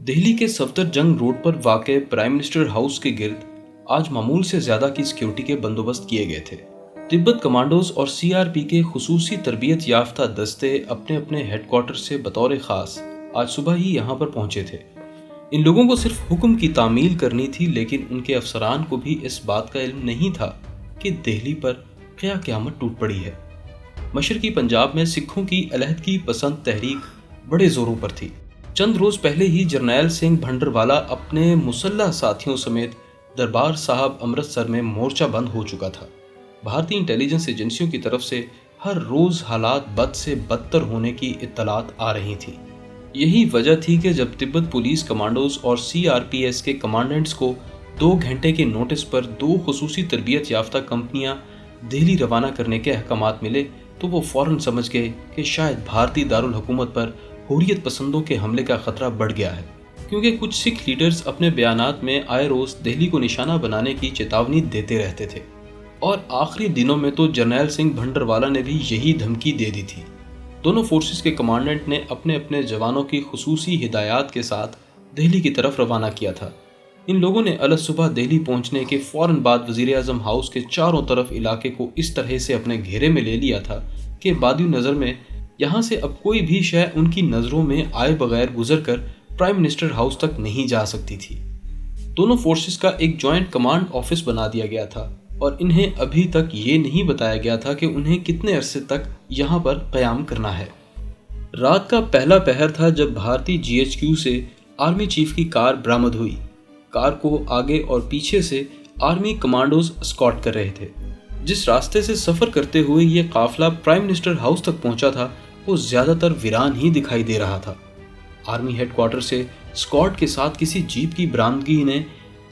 دہلی کے صفدر جنگ روڈ پر واقع پرائم منسٹر ہاؤس کے گرد آج معمول سے زیادہ کی سیکیورٹی کے بندوبست کیے گئے تھے۔ تبت کمانڈوز اور سی آر پی کے خصوصی تربیت یافتہ دستے اپنے اپنے ہیڈ کوارٹر سے بطور خاص آج صبح ہی یہاں پر پہنچے تھے۔ ان لوگوں کو صرف حکم کی تعمیل کرنی تھی، لیکن ان کے افسران کو بھی اس بات کا علم نہیں تھا کہ دہلی پر کیا قیامت ٹوٹ پڑی ہے۔ مشرقی پنجاب میں سکھوں کی علیحدگی پسند تحریک بڑے زوروں پر تھی۔ چند روز پہلے ہی جرنیل سنگھ بھنڈروالا اپنے مسلح ساتھیوں سمیت دربار صاحب امرتسر میں مورچہ بند ہو چکا تھا۔ بھارتی انٹیلیجنس ایجنسیوں کی طرف سے ہر روز حالات بد سے بدتر ہونے کی اطلاعات آ رہی تھی۔ یہی وجہ تھی کہ جب تبت پولیس کمانڈوز اور سی آر پی ایس کے کمانڈنٹس کو 2 گھنٹے کے نوٹس پر 2 خصوصی تربیت یافتہ کمپنیاں دہلی روانہ کرنے کے احکامات ملے تو وہ فوراً سمجھ گئے کہ شاید بھارتی دارالحکومت پر حریت پسندوں کے حملے کا خطرہ بڑھ گیا ہے، کیونکہ کچھ سکھ لیڈرز اپنے بیانات میں آئے روز دہلی کو نشانہ بنانے کی چیتاونی دیتے رہتے تھے، اور آخری دنوں میں تو جرنیل سنگھ بھنڈروالا نے بھی یہی دھمکی دے دی تھی۔ دونوں فورسز کے کمانڈنٹ نے اپنے اپنے جوانوں کی خصوصی ہدایات کے ساتھ دہلی کی طرف روانہ کیا تھا۔ ان لوگوں نے الصبح دہلی پہنچنے کے فوراً بعد وزیر اعظم ہاؤس کے چاروں طرف علاقے کو اس طرح سے اپنے گھیرے میں لے لیا تھا کہ بادی نظر میں یہاں سے اب کوئی بھی شے ان کی نظروں میں آئے بغیر گزر کر پرائم منسٹر ہاؤس تک نہیں جا سکتی تھی۔ دونوں فورسز کا ایک جوائنٹ کمانڈ آفس بنا دیا گیا تھا، اور انہیں ابھی تک یہ نہیں بتایا گیا تھا کہ انہیں کتنے عرصے تک یہاں پر قیام کرنا ہے۔ رات کا پہلا پہر تھا جب بھارتی جی ایچ کیو سے آرمی چیف کی کار برآمد ہوئی۔ کار کو آگے اور پیچھے سے آرمی کمانڈوز اسکارٹ کر رہے تھے۔ جس راستے سے سفر کرتے ہوئے یہ قافلہ پرائم منسٹر ہاؤس تک پہنچا تھا وہ زیادہ تر ویران ہی دکھائی دے رہا تھا۔ آرمی ہیڈ کوارٹر سے اسکارٹ کے ساتھ کسی جیپ کی برآمدگی نے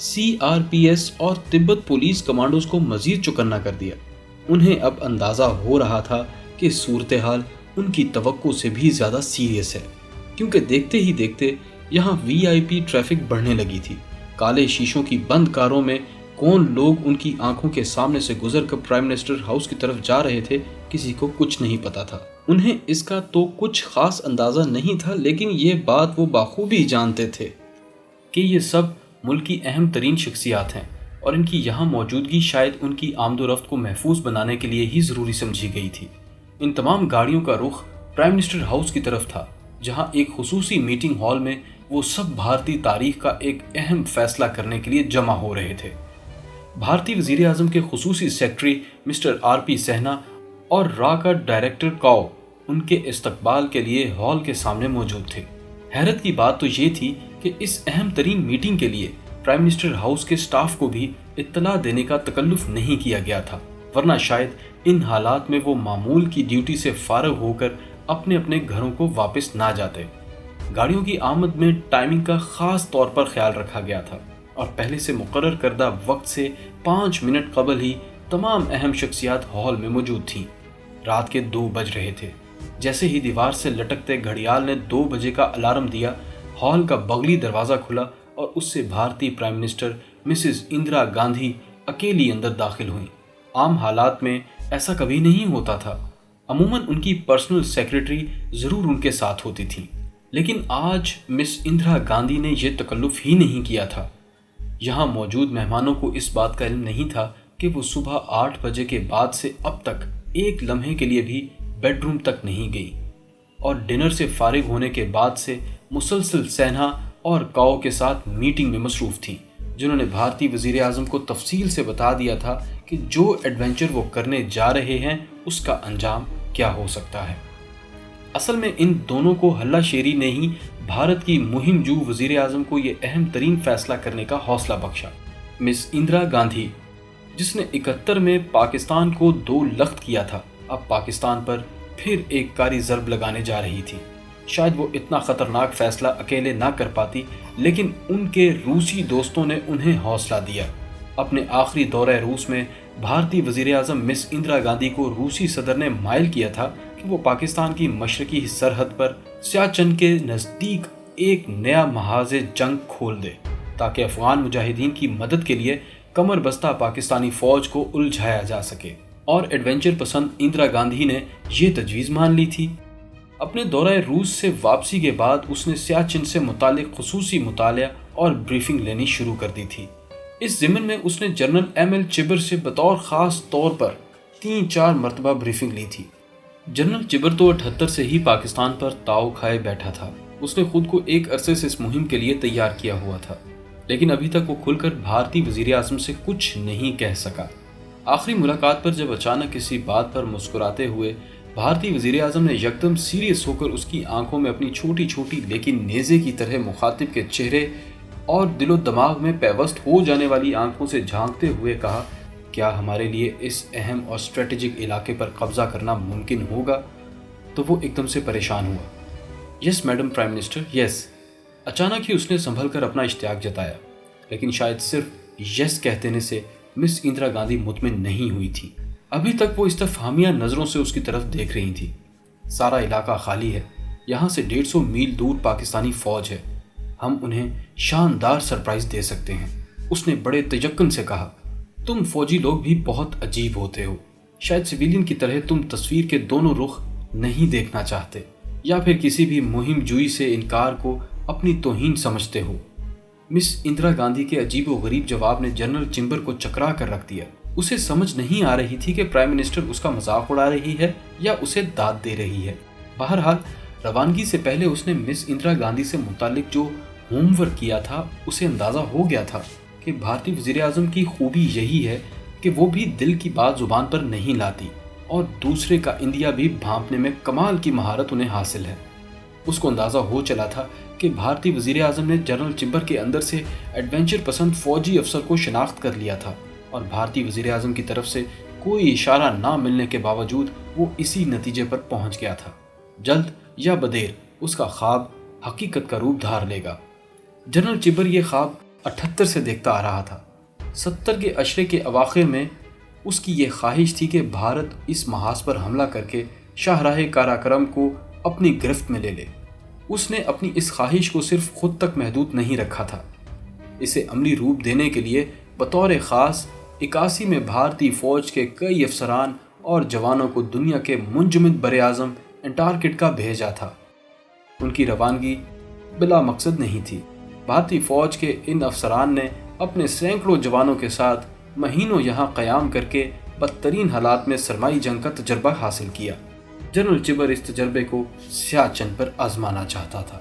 سی آر پی ایس اور تبت پولیس کمانڈوز کو مزید چوکنا کر دیا۔ انہیں اب اندازہ ہو رہا تھا کہ صورتحال ان کی توقع سے بھی زیادہ سیریس ہے، کیونکہ دیکھتے ہی دیکھتے یہاں وی آئی پی ٹریفک بڑھنے لگی تھی۔ کالے شیشوں کی بند کاروں میں کون لوگ ان کی آنکھوں کے سامنے سے گزر کر پرائم منسٹر ہاؤس کی طرف جا رہے تھے کسی کو کچھ نہیں پتا تھا۔ انہیں اس کا تو کچھ خاص اندازہ نہیں تھا، لیکن یہ بات وہ بخوبی جانتے تھے کہ یہ سب ملک کی اہم ترین شخصیات ہیں، اور ان کی یہاں موجودگی شاید ان کی آمد و رفت کو محفوظ بنانے کے لیے ہی ضروری سمجھی گئی تھی۔ ان تمام گاڑیوں کا رخ پرائم منسٹر ہاؤس کی طرف تھا، جہاں ایک خصوصی میٹنگ ہال میں وہ سب بھارتی تاریخ کا ایک اہم فیصلہ کرنے کے لیے جمع ہو رہے تھے۔ بھارتی وزیر اعظم کے خصوصی سیکرٹری مسٹر آر پی سہنا اور را کا ڈائریکٹر کاؤ ان کے استقبال کے لیے ہال کے سامنے موجود تھے۔ حیرت کی بات تو یہ تھی کہ اس اہم ترین میٹنگ کے لیے پرائم منسٹر ہاؤس کے سٹاف کو بھی اطلاع دینے کا تکلف نہیں کیا گیا تھا، ورنہ شاید ان حالات میں وہ معمول کی ڈیوٹی سے فارغ ہو کر اپنے اپنے گھروں کو واپس نہ جاتے۔ گاڑیوں کی آمد میں ٹائمنگ کا خاص طور پر خیال رکھا گیا تھا، اور پہلے سے مقرر کردہ وقت سے 5 منٹ قبل ہی تمام اہم شخصیات ہال میں موجود تھیں۔ رات کے 2 بج رہے تھے۔ جیسے ہی دیوار سے لٹکتے گھڑیال نے 2 بجے کا الارم دیا، ہال کا بغلی دروازہ کھلا اور اس سے بھارتی prime minister Mrs Indira Gandhi اکیلی اندر داخل ہوئیں۔ عام حالات میں ایسا کبھی نہیں ہوتا تھا۔ عموماً ان کی پرسنل سیکرٹری ضرور ان کے ساتھ ہوتی تھی، لیکن آج مس اندرا گاندھی نے یہ تکلف ہی نہیں کیا تھا۔ یہاں موجود مہمانوں کو اس بات کا علم نہیں تھا کہ وہ صبح 8 بجے کے بعد سے اب تک ایک لمحے کے لیے بھی بیڈ روم تک نہیں گئی، اور ڈنر سے فارغ ہونے کے بعد سے مسلسل سہنا اور کاؤ کے ساتھ میٹنگ میں مصروف تھیں، جنہوں نے بھارتی وزیر اعظم کو تفصیل سے بتا دیا تھا کہ جو ایڈونچر وہ کرنے جا رہے ہیں اس کا انجام کیا ہو سکتا ہے۔ اصل میں ان دونوں کو ہلہ شیری نے ہی بھارت کی مہم جو وزیر اعظم کو یہ اہم ترین فیصلہ کرنے کا حوصلہ بخشا۔ مس اندرا گاندھی، جس نے 71 میں پاکستان کو 2 لخت کیا تھا، اب پاکستان پر پھر ایک کاری ضرب لگانے جا رہی تھی۔ شاید وہ اتنا خطرناک فیصلہ اکیلے نہ کر پاتی، لیکن ان کے روسی دوستوں نے انہیں حوصلہ دیا۔ اپنے آخری دورہ روس میں بھارتی وزیر اعظم مس اندرا گاندھی کو روسی صدر نے مائل کیا تھا کہ وہ پاکستان کی مشرقی سرحد پر سیاچن کے نزدیک ایک نیا محاذ جنگ کھول دے، تاکہ افغان مجاہدین کی مدد کے لیے کمر بستہ پاکستانی فوج کو الجھایا جا سکے، اور ایڈونچر پسند اندرا گاندھی نے یہ تجویز مان لی تھی۔ اپنے دورہ روس سے واپسی کے بعد اس نے سیاچن سے متعلق خصوصی مطالعہ اور بریفنگ لینی شروع کر دی تھی۔ اس ضمن میں اس نے جنرل ایم ایل چبر سے بطور خاص طور پر 3-4 مرتبہ بریفنگ لی تھی۔ جنرل چبر تو 78 سے ہی پاکستان پر تاؤ کھائے بیٹھا تھا۔ اس نے خود کو ایک عرصے سے اس مہم کے لیے تیار کیا ہوا تھا، لیکن ابھی تک وہ کھل کر بھارتی وزیر اعظم سے کچھ نہیں کہہ سکا۔ آخری ملاقات پر جب اچانک کسی بات پر مسکراتے ہوئے بھارتی وزیر اعظم نے یکدم سیریس ہو کر اس کی آنکھوں میں اپنی چھوٹی چھوٹی لیکن نیزے کی طرح مخاطب کے چہرے اور دل و دماغ میں پیوست ہو جانے والی آنکھوں سے جھانکتے ہوئے کہا، کیا ہمارے لیے اس اہم اور اسٹریٹجک علاقے پر قبضہ کرنا ممکن ہوگا؟ تو وہ ایک دم سے پریشان ہوا۔ یس میڈم پرائم منسٹر، یس۔ اچانک ہی اس نے سنبھل کر اپنا اشتیاق جتایا، لیکن شاید صرف یس کہہ دینے سے مس اندرا گاندھی مطمئن نہیں ہوئی تھی۔ ابھی تک وہ استفہامیہ نظروں سے اس کی طرف دیکھ رہی تھی۔ سارا علاقہ خالی ہے، یہاں سے 150 میل دور پاکستانی فوج ہے، ہم انہیں شاندار سرپرائز دے سکتے ہیں۔ اس نے بڑے تجکن سے کہا، تم فوجی لوگ بھی بہت عجیب ہوتے ہو، شاید سویلین کی طرح تم تصویر کے دونوں رخ نہیں دیکھنا چاہتے، یا پھر کسی بھی مہم جوئی سے انکار کو اپنی توہین سمجھتے ہو۔ مس اندرا گاندھی کے عجیب و غریب جواب نے جنرل چمبر کو چکرا کر رکھ دیا۔ اسے سمجھ نہیں آ رہی تھی کہ پرائم منسٹر اس کا مذاق اڑا رہی ہے یا اسے داد دے رہی ہے۔ بہرحال روانگی سے پہلے اس نے مس اندرا گاندھی سے متعلق جو ہوم ورک کیا تھا اسے اندازہ ہو گیا تھا کہ بھارتی وزیر اعظم کی خوبی یہی ہے کہ وہ بھی دل کی بات زبان پر نہیں لاتی اور دوسرے کا اندیا بھی بھانپنے میں کمال کی مہارت انہیں حاصل ہے۔ اس کو اندازہ ہو چلا تھا کہ بھارتی وزیر اعظم نے جنرل چمبر کے اندر سے ایڈونچر پسند فوجی افسر کو شناخت کر لیا تھا، اور بھارتی وزیر اعظم کی طرف سے کوئی اشارہ نہ ملنے کے باوجود وہ اسی نتیجے پر پہنچ گیا تھا۔ جلد یا بدیر اس کا خواب حقیقت کا روپ دھار لے گا۔ جنرل چمبر یہ خواب 78 سے دیکھتا آ رہا تھا۔ 70 کے عشرے کے اواخر میں اس کی یہ خواہش تھی کہ بھارت اس محاذ پر حملہ کر کے شاہراہ کاراکرم کو اپنی گرفت میں لے لے۔ اس نے اپنی اس خواہش کو صرف خود تک محدود نہیں رکھا تھا، اسے عملی روپ دینے کے لیے بطور خاص 81 میں بھارتی فوج کے کئی افسران اور جوانوں کو دنیا کے منجمد براعظم انٹارکٹیکا بھیجا تھا۔ ان کی روانگی بلا مقصد نہیں تھی۔ بھارتی فوج کے ان افسران نے اپنے سینکڑوں جوانوں کے ساتھ مہینوں یہاں قیام کر کے بدترین حالات میں سرمائی جنگ کا تجربہ حاصل کیا۔ جنرل چمبر اس تجربے کو سیاچن پر آزمانا چاہتا تھا۔